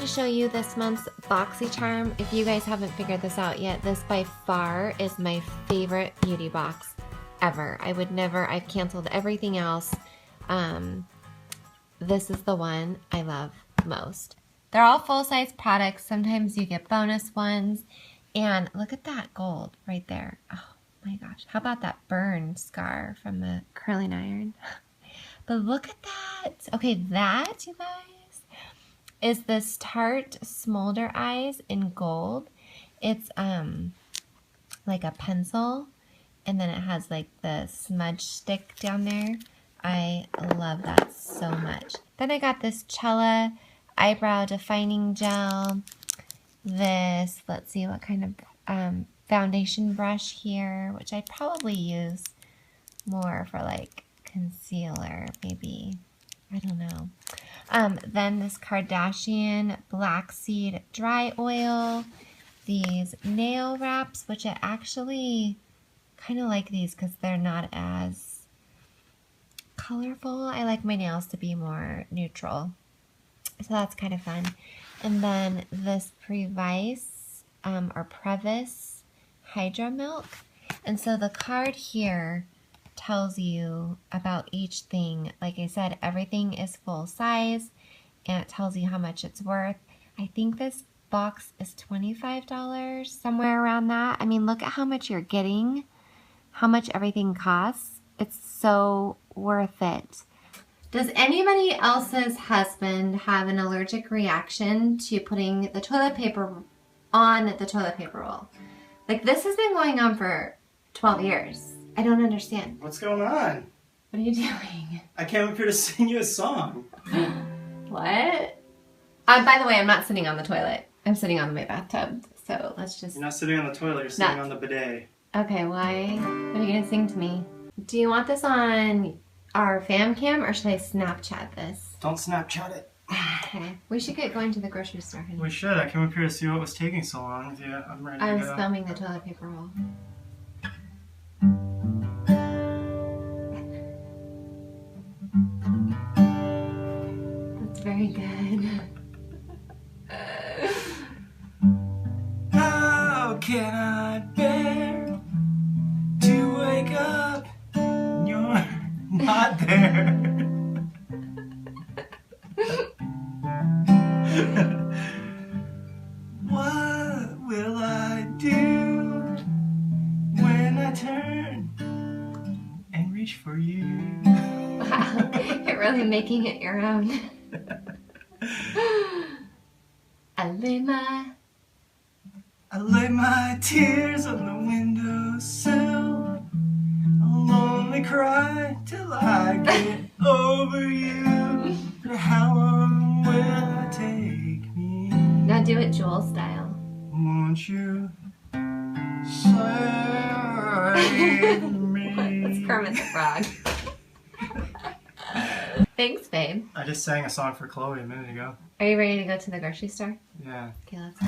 to show you this month's BoxyCharm. If you guys haven't figured this out yet, this by far is my favorite beauty box ever. I've canceled everything else. This is the one I love most. They're all full-size products. Sometimes you get bonus ones. And look at that gold right there. Oh my gosh. How about that burn scar from the curling iron? But look at that. Okay, that, you guys, is this Tarte Smolder Eyes in gold. It's like a pencil, and then it has like the smudge stick down there. I love that so much. Then I got this Cella eyebrow defining gel. This, let's see what kind of foundation brush here, which I'd probably use more for like concealer, maybe. I don't know. Then this Kardashian Black Seed Dry Oil. These nail wraps, which I actually kind of like these because they're not as colorful. I like my nails to be more neutral. So that's kind of fun. And then this Previce or Previs Hydra Milk. And so the card here tells you about each thing. Like I said, everything is full size and it tells you how much it's worth. I think this box is $25, somewhere around that. I mean, look at how much you're getting, how much everything costs. It's so worth it. Does anybody else's husband have an allergic reaction to putting the toilet paper on the toilet paper roll? Like, this has been going on for 12 years. I don't understand. What's going on? What are you doing? I came up here to sing you a song. What? By the way, I'm not sitting on the toilet. I'm sitting on my bathtub. So let's just... You're not sitting on the toilet, you're sitting on the bidet. Okay, why? What are you going to sing to me? Do you want this on our fam cam or should I Snapchat this? Don't Snapchat it. Okay. We should get going to the grocery store. Honey. We should. I came up here to see what was taking so long. Yeah, I'm ready to go. I was filming the toilet paper roll. That's very good. How can I bear to wake up and you're not there? What will I do when I turn and reach for you? Wow, you're really making it your own. I lay my tears on the windowsill. I'll only cry till I get over you. But how long will it take me? Now do it Joel style. Won't you save me? It's Kermit the Frog. Thanks, babe. I just sang a song for Chloe a minute ago. Are you ready to go to the grocery store? Yeah. Okay, let's go.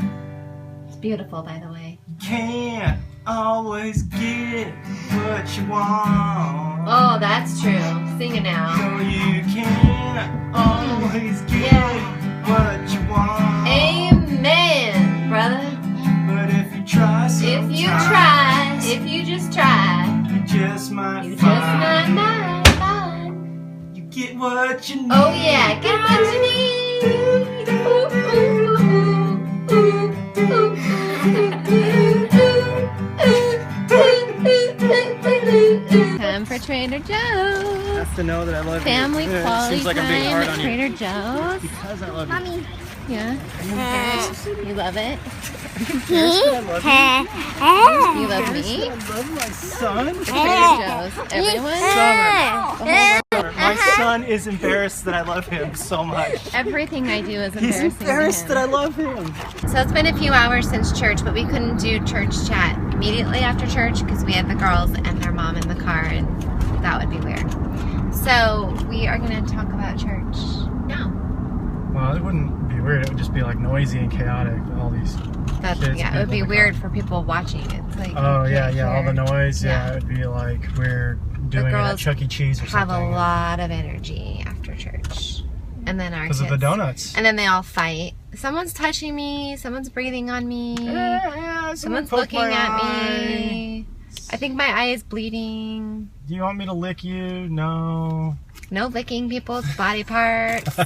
It's beautiful, by the way. Can't always get what you want. Oh, that's true. Sing it now. No, you can't always get what you want. Amen, brother. But if you try sometimes, if you just try, you just might you find. just might. You get what you need. Oh yeah, get what you need. Time for Trader Joe's. That's to know that I love Family you. quality Seems like I'm being time hard at on Trader you. Joe's. Because I love you. Mommy. Yeah. You love it? You You love me? I love my son. Trader Joe's. Everyone? Summer. My son is embarrassed that I love him so much. Everything I do is He's embarrassing embarrassed to that I him. love him. So it's been a few hours since church, but we couldn't do church chat immediately after church because we had the girls and their mom in the car, and that would be weird. So we are going to talk about church now. Well, it wouldn't be weird. It would just be like noisy and chaotic. All these That's, kids. yeah, it would be weird for people watching. It's like Oh you yeah, can't yeah. All the hear. noise. Yeah, Yeah. it would be like we're doing it at girls Chuck E. Cheese or Have something. a lot of energy after church. And then our Because kids. of the donuts. And then they all fight. Someone's touching me. Someone's breathing on me. Someone's looking at me. I think my eye is bleeding. Do you want me to lick you? No. No licking people's body parts.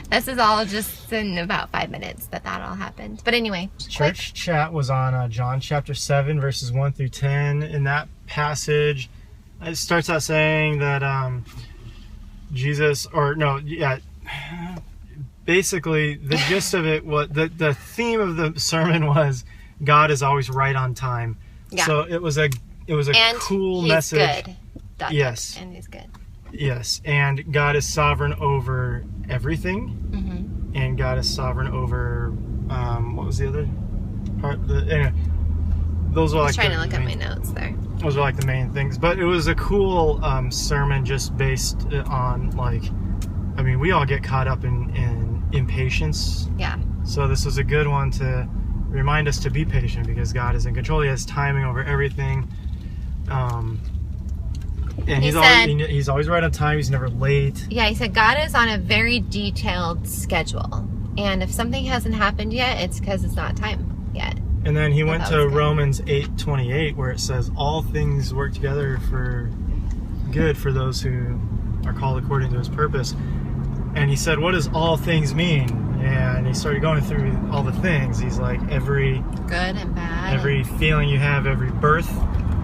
This is all just in about 5 minutes that all happened. But anyway. Church chat was on John chapter 7, verses 1 through 10. In that passage, it starts out saying that basically the gist of it was, the theme of the sermon was God is always right on time. Yeah. So it was a cool message. And he's good. Yes. And he's good. Yes, and God is sovereign over everything, and God is sovereign over what was the other part? Anyway, those are I was trying to look at my notes there. Those are like the main things, but it was a cool sermon just based on we all get caught up in impatience. Yeah. So this was a good one to remind us to be patient because God is in control. He has timing over everything. And he's always right on time. He's never late. Yeah, he said God is on a very detailed schedule. And if something hasn't happened yet, it's because it's not time yet. And then he went to Romans 8:28 where it says, all things work together for good for those who are called according to his purpose. And he said, what does all things mean? And he started going through all the things. He's like, every good and bad. Every feeling you have, every birth,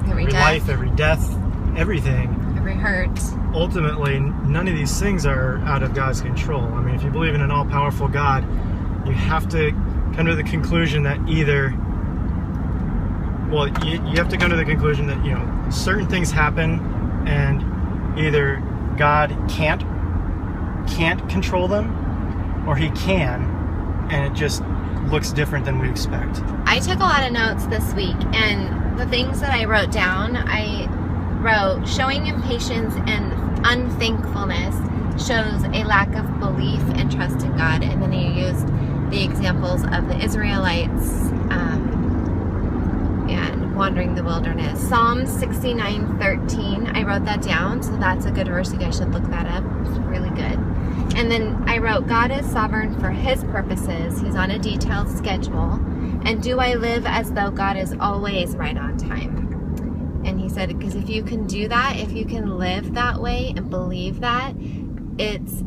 every death. Life, every death. Everything. Every hurt. Ultimately, none of these things are out of God's control. I mean, if you believe in an all-powerful God, you have to come to the conclusion that you have to come to the conclusion that, certain things happen and either God can't control them or he can, and it just looks different than we expect. I took a lot of notes this week, and the things that I wrote down, I wrote, showing impatience and unthankfulness shows a lack of belief and trust in God. And then he used the examples of the Israelites and wandering the wilderness. Psalm 69:13, I wrote that down, so that's a good verse. You guys should look that up. It's really good. And then I wrote, God is sovereign for his purposes. He's on a detailed schedule. And do I live as though God is always right on time? And he said, because if you can do that, if you can live that way and believe that, it's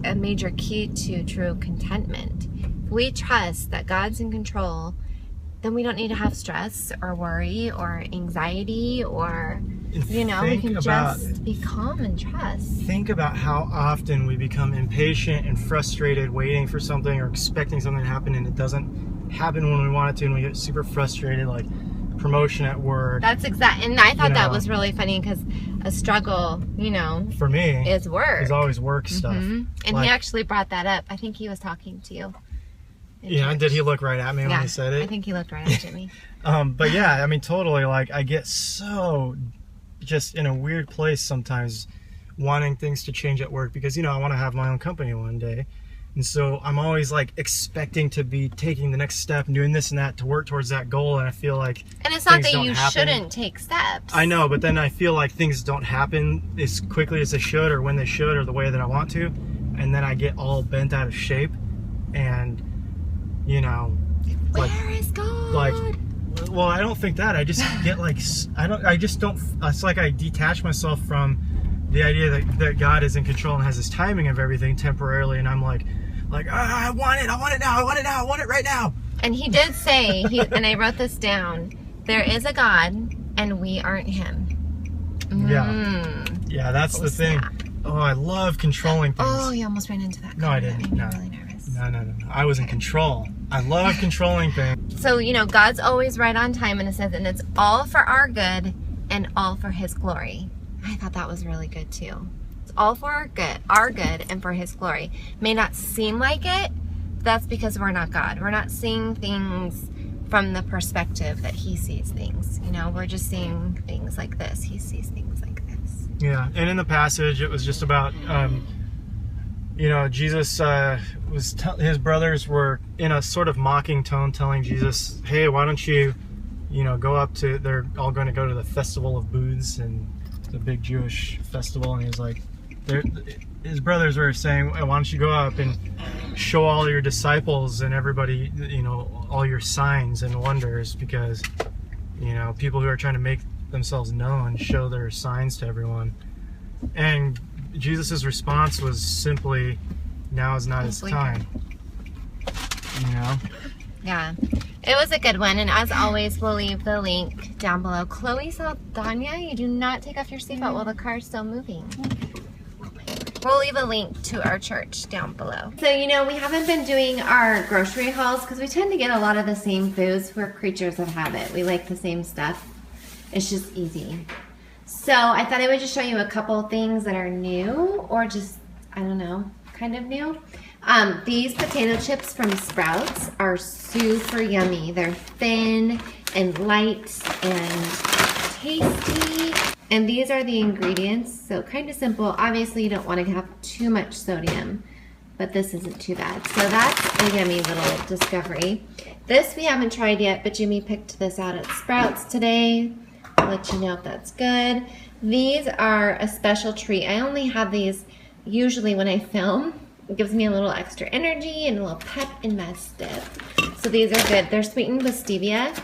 a major key to true contentment. If we trust that God's in control, then we don't need to have stress or worry or anxiety or, we can just be calm and trust. Think about how often we become impatient and frustrated waiting for something or expecting something to happen and it doesn't happen when we want it to, and we get super frustrated, like promotion at work. That's exact, and I thought that was really funny because a struggle, for me, is work. Is always work stuff. And he actually brought that up. I think he was talking to you. Yeah, did he look right at me when he said it? I think he looked right at Jimmy. But yeah, I mean, totally. Like, I get so just in a weird place sometimes, wanting things to change at work because I want to have my own company one day. And so I'm always like expecting to be taking the next step and doing this and that to work towards that goal. And I feel like and it's not that you shouldn't take steps. I know, but then I feel like things don't happen as quickly as they should or when they should or the way that I want to. And then I get all bent out of shape and, where is God? Well, I don't think that. I just get it's like I detach myself from the idea that God is in control and has his timing of everything temporarily. And I'm like, I want it now, I want it right now. And he did say, and I wrote this down, there is a God and we aren't him. Yeah, that's the thing. Oh, I love controlling things. Oh, you almost ran into that. No, I didn't. No. Really nervous. No. I was in control. I love controlling things. So, God's always right on time, and it says, and it's all for our good and all for his glory. I thought that was really good too. It's all for our good and for his glory. May not seem like it, but that's because we're not God. We're not seeing things from the perspective that he sees things. We're just seeing things like this. He sees things like this. Yeah, and in the passage, it was just about, Jesus his brothers were in a sort of mocking tone telling Jesus, hey, why don't you, go up to, they're all going to go to the Festival of Booths and the big Jewish festival, and he was like, his brothers were saying, why don't you go up and show all your disciples and everybody, you know, all your signs and wonders, because, you know, people who are trying to make themselves known show their signs to everyone. And Jesus' response was simply, now is not his time. You know? Yeah. It was a good one, and as always, we'll leave the link down below. Chloe Saldana, you do not take off your seatbelt while the car's still moving. We'll leave a link to our church down below. So, you know, we haven't been doing our grocery hauls because we tend to get a lot of the same foods. We're creatures of habit. We like the same stuff. It's just easy. So I thought I would just show you a couple things that are new, or just, I don't know, kind of new. These potato chips from Sprouts are super yummy. They're thin and light and tasty. And these are the ingredients, so kind of simple. Obviously you don't want to have too much sodium, but this isn't too bad. So that's a yummy little discovery. This we haven't tried yet, but Jimmy picked this out at Sprouts today. I'll let you know if that's good. These are a special treat. I only have these usually when I film. It gives me a little extra energy and a little pep in my step. So these are good. They're sweetened with stevia.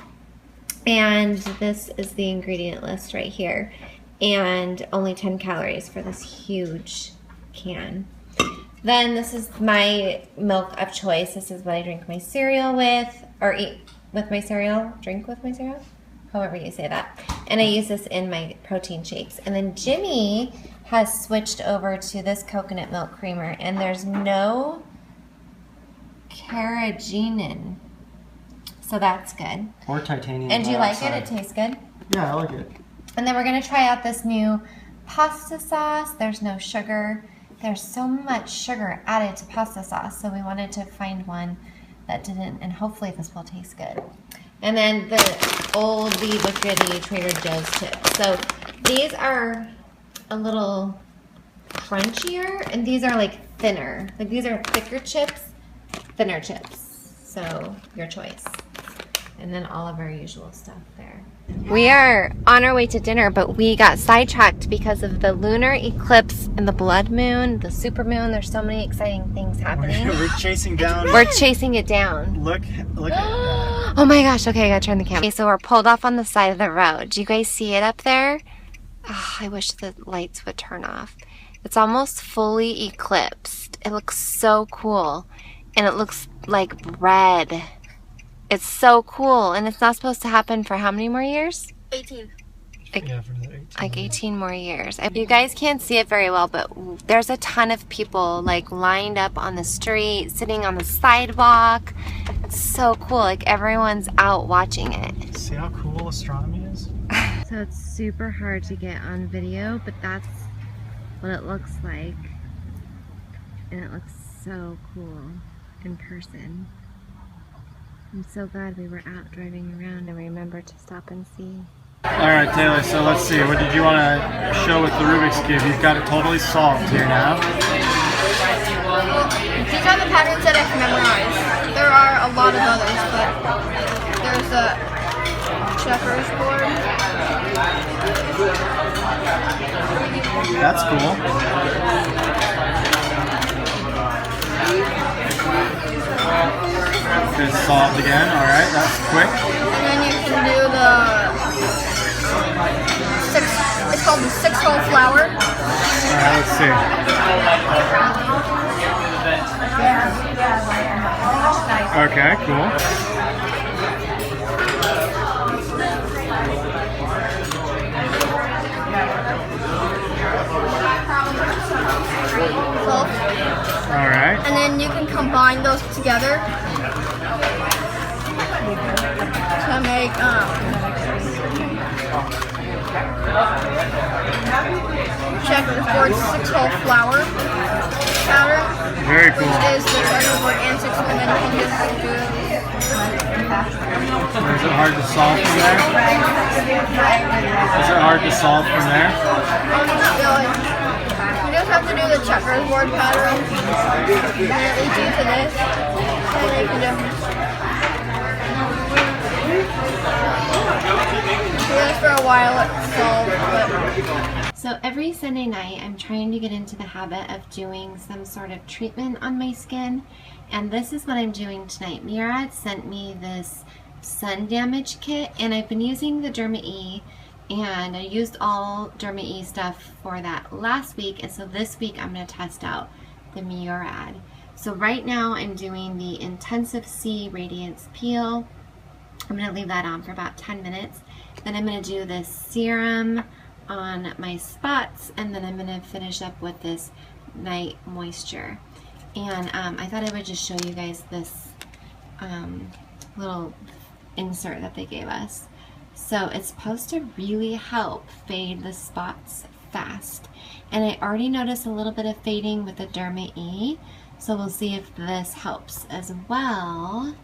And this is the ingredient list right here. And only 10 calories for this huge can. Then this is my milk of choice. This is what I drink my cereal with, or eat with my cereal, drink with my cereal, however you say that. And I use this in my protein shakes. And then Jimmy has switched over to this coconut milk creamer, and there's no carrageenan. So that's good. Or titanium. And do you like it? It tastes good? Yeah, I like it. And then we're going to try out this new pasta sauce. There's no sugar. There's so much sugar added to pasta sauce, so we wanted to find one that didn't, and hopefully this will taste good. And then the oldie but goodie Trader Joe's chips. So these are a little crunchier, and these are like thinner. Like these are thicker chips, thinner chips. So your choice. And then all of our usual stuff there. We are on our way to dinner, but we got sidetracked because of the lunar eclipse and the blood moon, the super moon. There's so many exciting things happening. We're chasing down. We're chasing it down. Look at that. Oh my gosh, okay, I gotta turn the camera. Okay, so we're pulled off on the side of the road. Do you guys see it up there? Oh, I wish the lights would turn off. It's almost fully eclipsed. It looks so cool. And it looks like red. It's so cool. And it's not supposed to happen for how many more years? 18. Yeah, for another 18. Like 18 more years. You guys can't see it very well, but there's a ton of people like lined up on the street, sitting on the sidewalk. It's so cool. Like everyone's out watching it. See how cool astronomy is? So it's super hard to get on video, but that's what it looks like. And it looks so cool in person. I'm so glad we were out driving around and remembered to stop and see. Alright, Taylor, so let's see. What did you want to show with the Rubik's Cube? You've got it totally solved here now. These are the patterns that I've memorized. There are a lot of others, but there's a checkers board. That's cool. It's solved again. Alright, that's quick. And then you can do it's called the 6-hole flower. Alright, let's see. Okay, cool. Alright. And then you can combine those together to make checkerboard 6-hole flower pattern. Very cool. Which is the checkerboard and 6, and then you can just do. Is it hard to solve from there? Is it hard to solve from there? You just have to do the checkerboard pattern, and then it leads you to this, and then you can do this for a while. It's solved, but So every Sunday night, I'm trying to get into the habit of doing some sort of treatment on my skin, and this is what I'm doing tonight. Murad sent me this sun damage kit, and I've been using the Derma E, and I used all Derma E stuff for that last week, and so this week I'm going to test out the Murad. So right now I'm doing the Intensive C Radiance Peel. I'm going to leave that on for about 10 minutes. Then I'm going to do this serum on my spots, and then I'm going to finish up with this night moisture. And I thought I would just show you guys this little insert that they gave us. So it's supposed to really help fade the spots fast. And I already noticed a little bit of fading with the Derma E, so we'll see if this helps as well.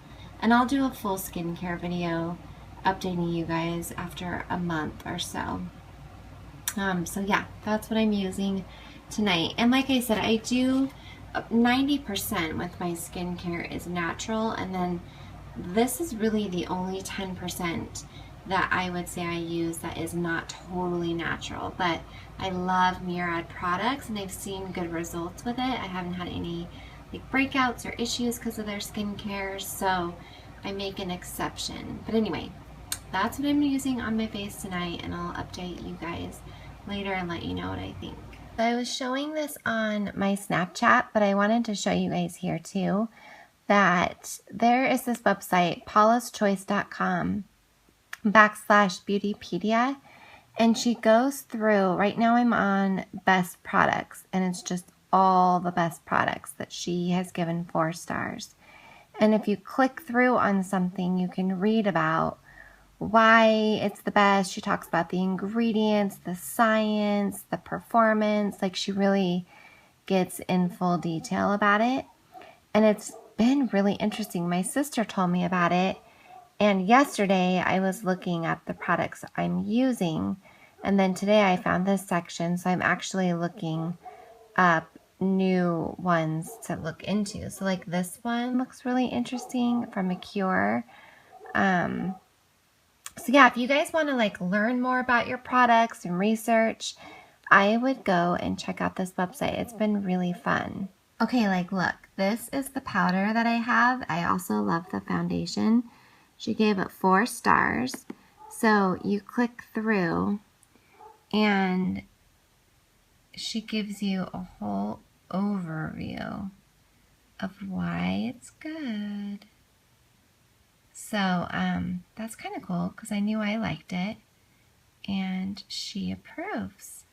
And I'll do a full skincare video updating you guys after a month or so. So yeah, that's what I'm using tonight. And like I said, I do 90% with my skincare is natural, and then this is really the only 10% that I would say I use that is not totally natural. But I love Murad products, and I've seen good results with it. I haven't had any like breakouts or issues because of their skincare, so I make an exception. But anyway, that's what I'm using on my face tonight, and I'll update you guys later and let you know what I think. So I was showing this on my Snapchat, but I wanted to show you guys here too that there is this website, paulaschoice.com/beautypedia, and she goes through, right now I'm on best products, and it's just all the best products that she has given 4 stars. And if you click through on something, you can read about why it's the best. She talks about the ingredients, the science, the performance. Like, she really gets in full detail about it. And it's been really interesting. My sister told me about it, and yesterday I was looking at the products I'm using, and then today I found this section, so I'm actually looking up new ones to look into. So like this one looks really interesting from Acure. So yeah, if you guys want to like learn more about your products and research, I would go and check out this website. It's been really fun. Okay, like look, this is the powder that I have. I also love the foundation. She gave it 4 stars. So you click through and she gives you a whole overview of why it's good. So that's kind of cool because I knew I liked it, and she approves.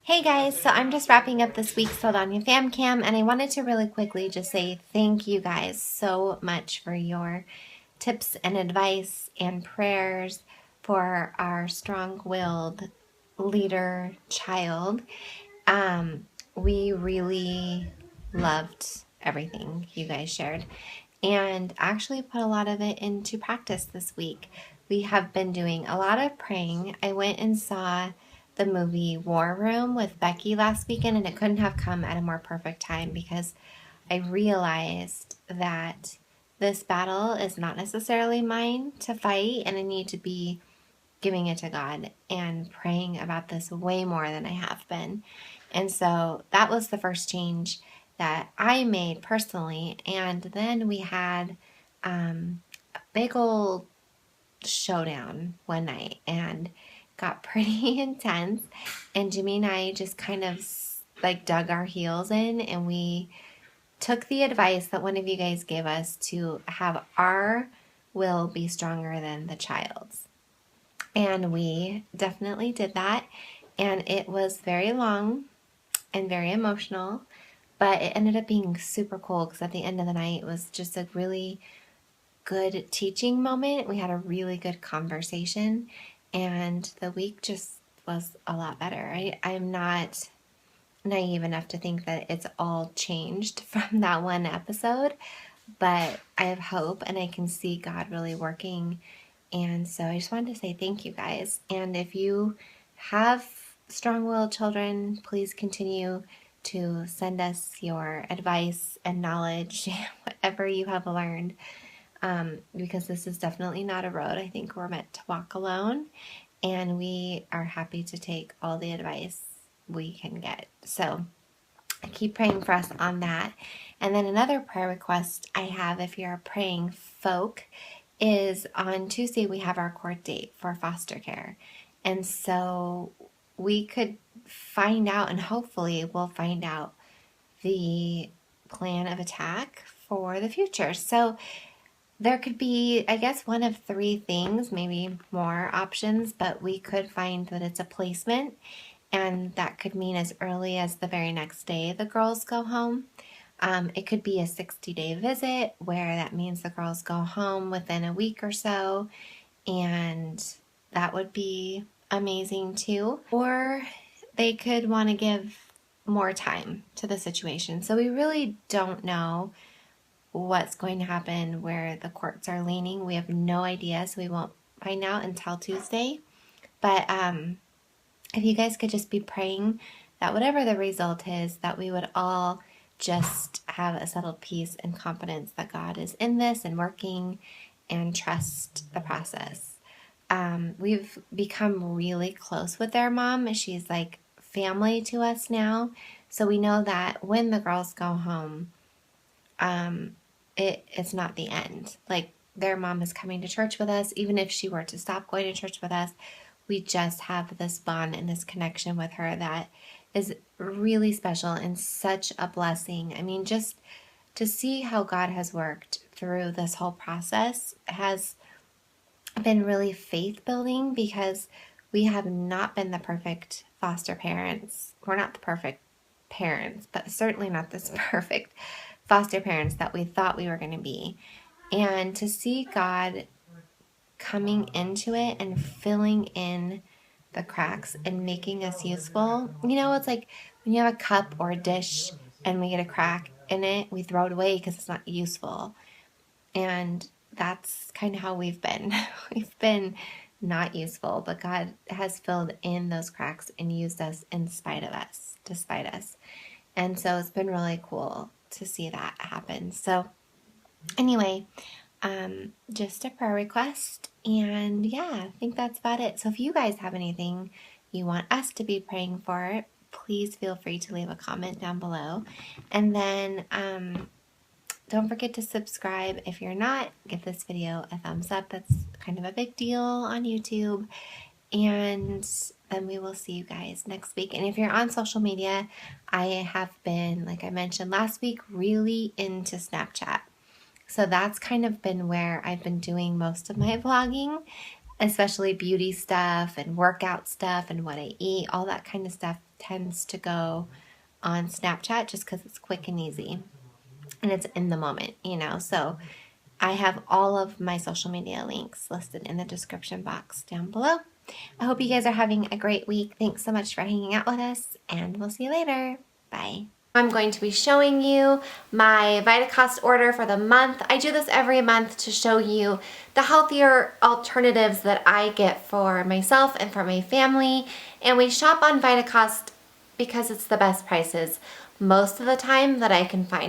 Hey guys, so I'm just wrapping up this week's Saldana Fam Cam, and I wanted to really quickly just say thank you guys so much for your tips and advice and prayers for our strong-willed leader child. We really loved everything you guys shared, and actually put a lot of it into practice this week. We have been doing a lot of praying. I went and saw the movie War Room with Becky last weekend, and it couldn't have come at a more perfect time because I realized that this battle is not necessarily mine to fight, and I need to be giving it to God and praying about this way more than I have been. And so that was the first change that I made personally. And then we had a big old showdown one night, and got pretty intense, and Jimmy and I just kind of like dug our heels in, and we took the advice that one of you guys gave us to have our will be stronger than the child's. And we definitely did that, and it was very long and very emotional, but it ended up being super cool because at the end of the night it was just a really good teaching moment. We had a really good conversation, and the week just was a lot better. I'm not naive enough to think that it's all changed from that one episode, but I have hope, and I can see God really working. And so I just wanted to say thank you guys. And if you have strong-willed children, please continue to send us your advice and knowledge, whatever you have learned, because this is definitely not a road I think we're meant to walk alone. and we are happy to take all the advice we can get. So keep praying for us on that. And then another prayer request I have, if you're a praying folk, is on Tuesday we have our court date for foster care. And so we could find out, and hopefully we'll find out, the plan of attack for the future. So there could be, I guess, one of three things, maybe more options, but we could find that it's a placement, and that could mean as early as the very next day the girls go home. It could be a 60-day visit where that means the girls go home within a week or so, and that would be amazing too. Or they could want to give more time to the situation. So we really don't know what's going to happen, where the courts are leaning. We have no idea, so we won't find out until Tuesday. But if you guys could just be praying that whatever the result is, that we would all just have a settled peace and confidence that God is in this and working, and trust the process. We've become really close with their mom. She's like family to us now. So we know that when the girls go home, it's not the end. Like, their mom is coming to church with us. Even if she were to stop going to church with us, we just have this bond and this connection with her that is really special and such a blessing. I mean, just to see how God has worked through this whole process has been really faith building, because we have not been the perfect foster parents. We're not the perfect parents, but certainly not this perfect foster parents that we thought we were going to be. And to see God coming into it and filling in the cracks and making us useful. You know, it's like when you have a cup or a dish and we get a crack in it, we throw it away because it's not useful. And that's kind of how we've been. We've been not useful, but God has filled in those cracks and used us in spite of us, despite us. And so it's been really cool to see that happen. So anyway, just a prayer request, and yeah, I think that's about it. So if you guys have anything you want us to be praying for, please feel free to leave a comment down below. And then don't forget to subscribe. If you're not, give this video a thumbs up. That's kind of a big deal on YouTube. And then we will see you guys next week. And if you're on social media, I have been, like I mentioned last week, really into Snapchat. So that's kind of been where I've been doing most of my vlogging, especially beauty stuff and workout stuff and what I eat. All that kind of stuff tends to go on Snapchat just because it's quick and easy. And it's in the moment, you know. So I have all of my social media links listed in the description box down below. I hope you guys are having a great week. Thanks so much for hanging out with us, and we'll see you later. Bye. I'm going to be showing you my VitaCost order for the month. I do this every month to show you the healthier alternatives that I get for myself and for my family. And we shop on VitaCost because it's the best prices most of the time that I can find.